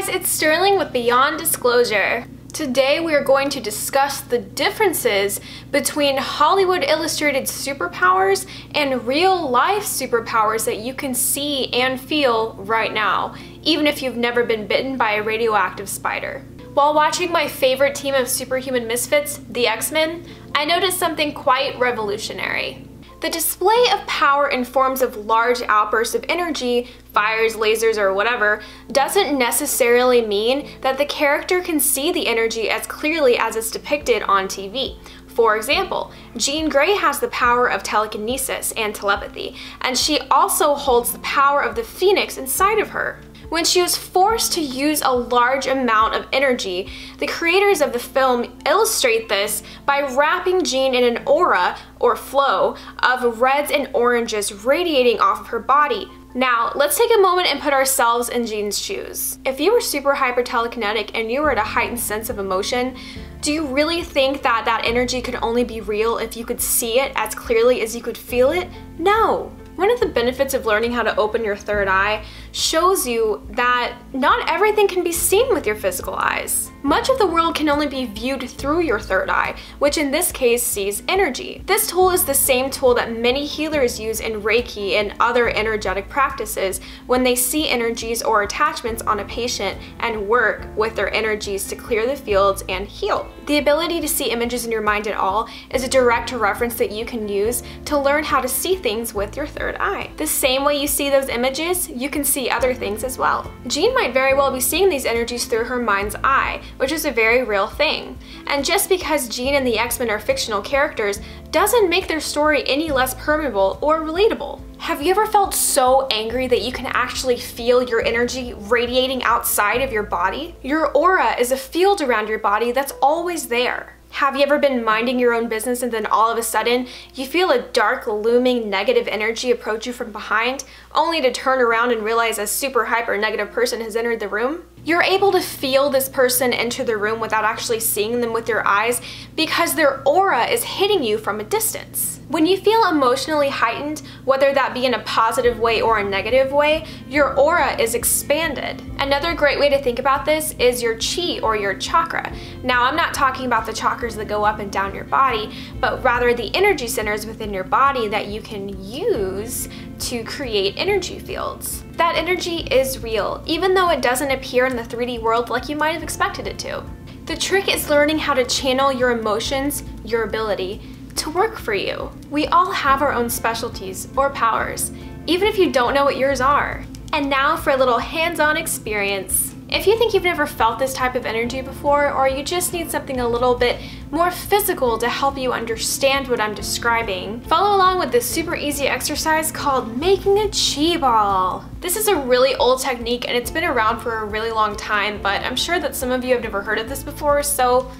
guys, it's Sterling with Beyond Disclosure. Today we are going to discuss the differences between Hollywood illustrated superpowers and real life superpowers that you can see and feel right now, even if you've never been bitten by a radioactive spider. While watching my favorite team of superhuman misfits, the X-Men, I noticed something quite revolutionary. The display of power in forms of large outbursts of energy, fires, lasers, or whatever, doesn't necessarily mean that the character can see the energy as clearly as it's depicted on TV. For example, Jean Grey has the power of telekinesis and telepathy, and she also holds the power of the Phoenix inside of her. When she was forced to use a large amount of energy, the creators of the film illustrate this by wrapping Jean in an aura, or flow, of reds and oranges radiating off of her body. Now, let's take a moment and put ourselves in Jean's shoes. If you were super hyper telekinetic and you were at a heightened sense of emotion, do you really think that that energy could only be real if you could see it as clearly as you could feel it? No. One of the benefits of learning how to open your third eye shows you that not everything can be seen with your physical eyes. Much of the world can only be viewed through your third eye, which in this case sees energy. This tool is the same tool that many healers use in Reiki and other energetic practices when they see energies or attachments on a patient and work with their energies to clear the fields and heal. The ability to see images in your mind at all is a direct reference that you can use to learn how to see things with your third eye. The same way you see those images, you can see other things as well. Jean might very well be seeing these energies through her mind's eye, which is a very real thing. And just because Jean and the X-Men are fictional characters doesn't make their story any less permeable or relatable. Have you ever felt so angry that you can actually feel your energy radiating outside of your body? Your aura is a field around your body that's always there. Have you ever been minding your own business and then all of a sudden you feel a dark, looming, negative energy approach you from behind, only to turn around and realize a super hyper negative person has entered the room? You're able to feel this person enter the room without actually seeing them with your eyes because their aura is hitting you from a distance. When you feel emotionally heightened, whether that be in a positive way or a negative way, your aura is expanded. Another great way to think about this is your chi or your chakra. Now, I'm not talking about the chakras that go up and down your body, but rather the energy centers within your body that you can use to create energy fields. That energy is real, even though it doesn't appear in the 3D world like you might have expected it to. The trick is learning how to channel your emotions, your ability, to work for you. We all have our own specialties or powers, even if you don't know what yours are. And now for a little hands-on experience. If you think you've never felt this type of energy before, or you just need something a little bit more physical to help you understand what I'm describing, follow along with this super easy exercise called making a chi ball. This is a really old technique and it's been around for a really long time, but I'm sure that some of you have never heard of this before, so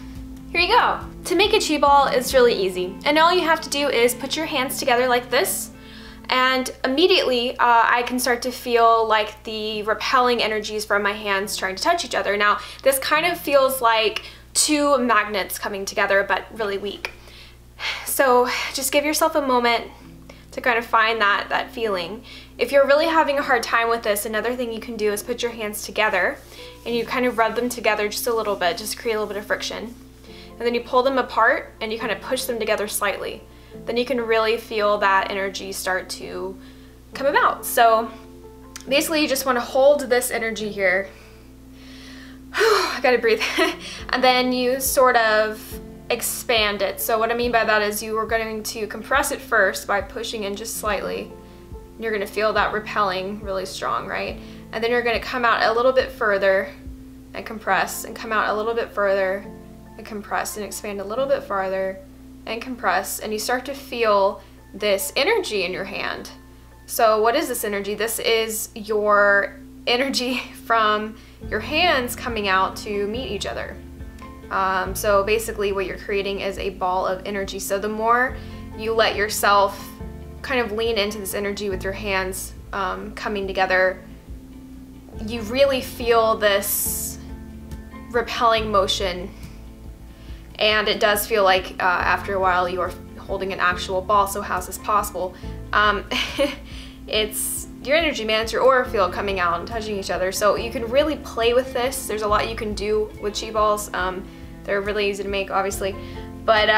here you go. To make a chi ball is really easy, and all you have to do is put your hands together like this, and immediately I can start to feel like the repelling energies from my hands trying to touch each other. Now, this kind of feels like two magnets coming together, but really weak. So just give yourself a moment to kind of find that feeling. If you're really having a hard time with this, another thing you can do is put your hands together and you kind of rub them together just a little bit, just create a little bit of friction. And then you pull them apart and you kind of push them together slightly. Then you can really feel that energy start to come about. So basically you just want to hold this energy here. I gotta breathe. And then you sort of expand it. So what I mean by that is you are going to compress it first by pushing in just slightly. You're going to feel that repelling really strong, right? And then you're going to come out a little bit further and compress, and come out a little bit further and compress, and expand a little bit farther and compress, and you start to feel this energy in your hand. So what is this energy? This is your energy from your hands coming out to meet each other. So basically what you're creating is a ball of energy. So the more you let yourself kind of lean into this energy with your hands coming together, you really feel this repelling motion. And it does feel like after a while you are holding an actual ball. So how's this possible? It's your energy man, it's your aura field coming out and touching each other. So you can really play with this. There's a lot you can do with chi balls. They're really easy to make, obviously, but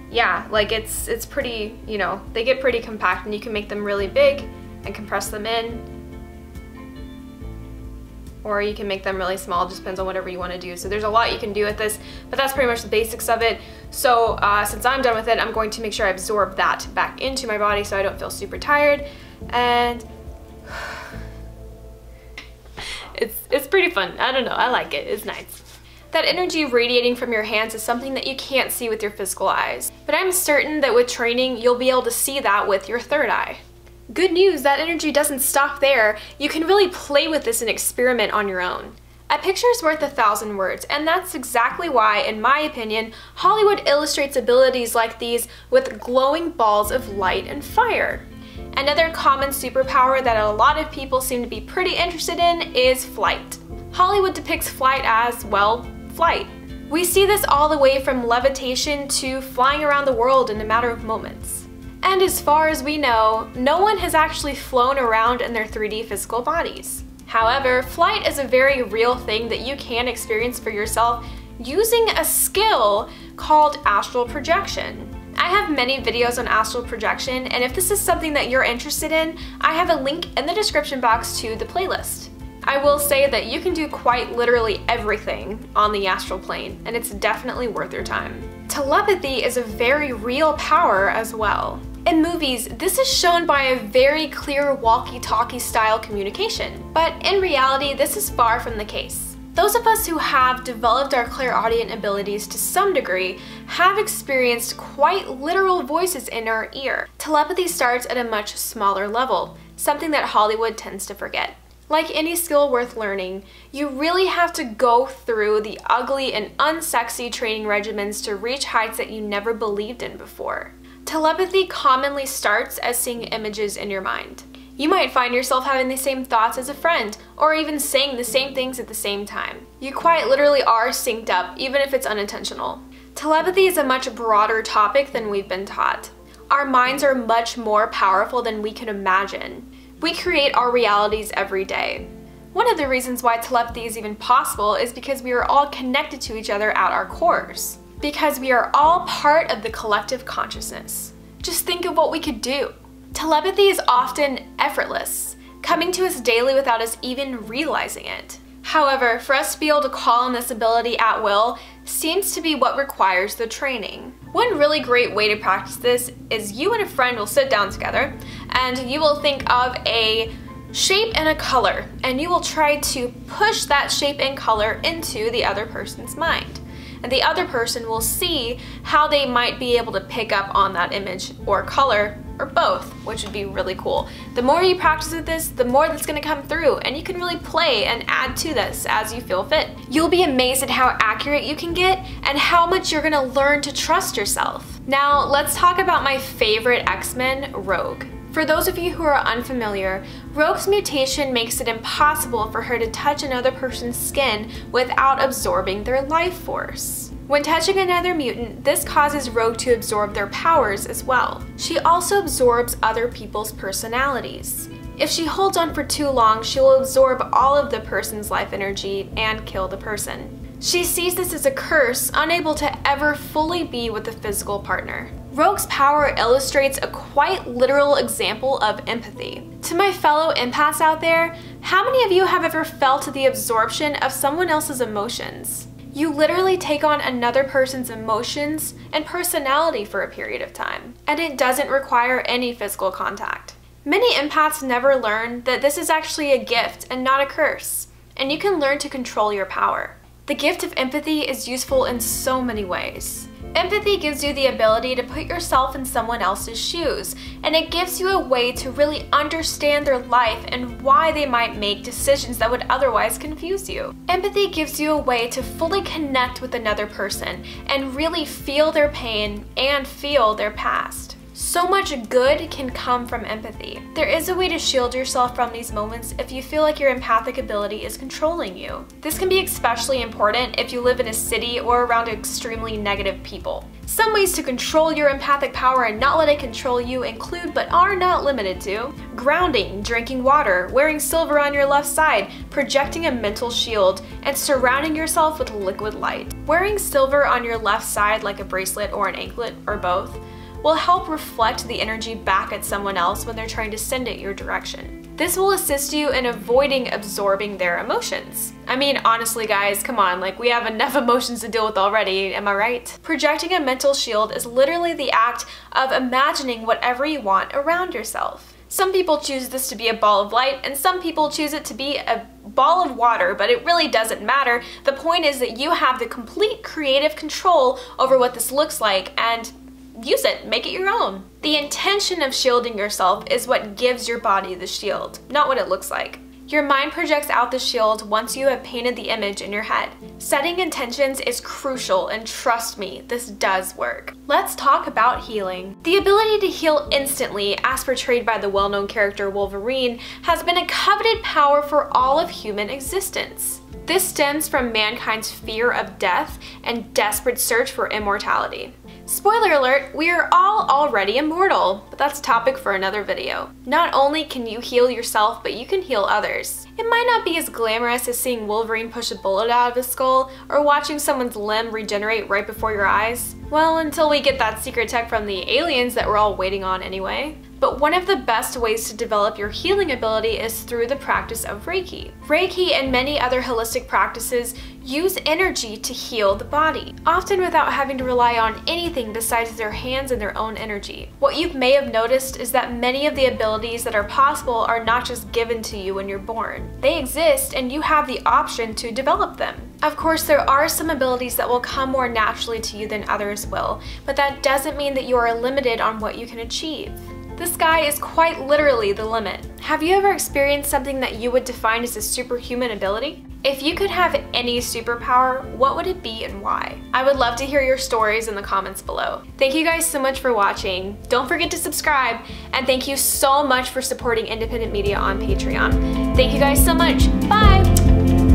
yeah, like it's pretty, you know, they get pretty compact, and you can make them really big and compress them in, or you can make them really small. Just depends on whatever you want to do. So there's a lot you can do with this, but that's pretty much the basics of it. So since I'm done with it, I'm going to make sure I absorb that back into my body so I don't feel super tired. And it's pretty fun. I don't know, I like it. It's nice. That energy radiating from your hands is something that you can't see with your physical eyes, but I'm certain that with training, you'll be able to see that with your third eye. Good news, that energy doesn't stop there. You can really play with this and experiment on your own. A picture is worth 1,000 words, and that's exactly why, in my opinion, Hollywood illustrates abilities like these with glowing balls of light and fire. Another common superpower that a lot of people seem to be pretty interested in is flight. Hollywood depicts flight as, well, flight. We see this all the way from levitation to flying around the world in a matter of moments. And as far as we know, no one has actually flown around in their 3D physical bodies. However, flight is a very real thing that you can experience for yourself using a skill called astral projection. I have many videos on astral projection, and if this is something that you're interested in, I have a link in the description box to the playlist. I will say that you can do quite literally everything on the astral plane, and it's definitely worth your time. Telepathy is a very real power as well. In movies, this is shown by a very clear walkie-talkie style communication, but in reality, this is far from the case. Those of us who have developed our clairaudient abilities to some degree have experienced quite literal voices in our ear. Telepathy starts at a much smaller level, something that Hollywood tends to forget. Like any skill worth learning, you really have to go through the ugly and unsexy training regimens to reach heights that you never believed in before. Telepathy commonly starts as seeing images in your mind. You might find yourself having the same thoughts as a friend, or even saying the same things at the same time. You quite literally are synced up, even if it's unintentional. Telepathy is a much broader topic than we've been taught. Our minds are much more powerful than we can imagine. We create our realities every day. One of the reasons why telepathy is even possible is because we are all connected to each other at our cores. Because we are all part of the collective consciousness. Just think of what we could do. Telepathy is often effortless, coming to us daily without us even realizing it. However, for us to be able to call on this ability at will seems to be what requires the training. One really great way to practice this is you and a friend will sit down together and you will think of a shape and a color, and you will try to push that shape and color into the other person's mind. And the other person will see how they might be able to pick up on that image or color, or both, which would be really cool. The more you practice with this, the more that's gonna come through, and you can really play and add to this as you feel fit. You'll be amazed at how accurate you can get and how much you're gonna learn to trust yourself. Now, let's talk about my favorite X-Men, Rogue. For those of you who are unfamiliar, Rogue's mutation makes it impossible for her to touch another person's skin without absorbing their life force. When touching another mutant, this causes Rogue to absorb their powers as well. She also absorbs other people's personalities. If she holds on for too long, she will absorb all of the person's life energy and kill the person. She sees this as a curse, unable to ever fully be with a physical partner. Rogue's power illustrates a quite literal example of empathy. To my fellow empaths out there, how many of you have ever felt the absorption of someone else's emotions? You literally take on another person's emotions and personality for a period of time, and it doesn't require any physical contact. Many empaths never learn that this is actually a gift and not a curse, and you can learn to control your power. The gift of empathy is useful in so many ways. Empathy gives you the ability to put yourself in someone else's shoes, and it gives you a way to really understand their life and why they might make decisions that would otherwise confuse you. Empathy gives you a way to fully connect with another person and really feel their pain and feel their past. So much good can come from empathy. There is a way to shield yourself from these moments if you feel like your empathic ability is controlling you. This can be especially important if you live in a city or around extremely negative people. Some ways to control your empathic power and not let it control you include, but are not limited to, grounding, drinking water, wearing silver on your left side, projecting a mental shield, and surrounding yourself with liquid light. Wearing silver on your left side like a bracelet or an anklet, or both, will help reflect the energy back at someone else when they're trying to send it your direction. This will assist you in avoiding absorbing their emotions. I mean, honestly guys, come on, like we have enough emotions to deal with already, am I right? Projecting a mental shield is literally the act of imagining whatever you want around yourself. Some people choose this to be a ball of light, and some people choose it to be a ball of water, but it really doesn't matter. The point is that you have the complete creative control over what this looks like, and use it, make it your own. The intention of shielding yourself is what gives your body the shield, not what it looks like. Your mind projects out the shield once you have painted the image in your head. Setting intentions is crucial, and trust me, this does work. Let's talk about healing. The ability to heal instantly, as portrayed by the well-known character Wolverine, has been a coveted power for all of human existence. This stems from mankind's fear of death and desperate search for immortality. Spoiler alert, we are all already immortal, but that's a topic for another video. Not only can you heal yourself, but you can heal others. It might not be as glamorous as seeing Wolverine push a bullet out of his skull or watching someone's limb regenerate right before your eyes. Well, until we get that secret tech from the aliens that we're all waiting on anyway. But one of the best ways to develop your healing ability is through the practice of Reiki. Reiki and many other holistic practices use energy to heal the body, often without having to rely on anything besides their hands and their own energy. What you may have noticed is that many of the abilities that are possible are not just given to you when you're born. They exist, and you have the option to develop them. Of course, there are some abilities that will come more naturally to you than others will, but that doesn't mean that you are limited on what you can achieve. The sky is quite literally the limit. Have you ever experienced something that you would define as a superhuman ability? If you could have any superpower, what would it be and why? I would love to hear your stories in the comments below. Thank you guys so much for watching. Don't forget to subscribe, and thank you so much for supporting independent media on Patreon. Thank you guys so much. Bye!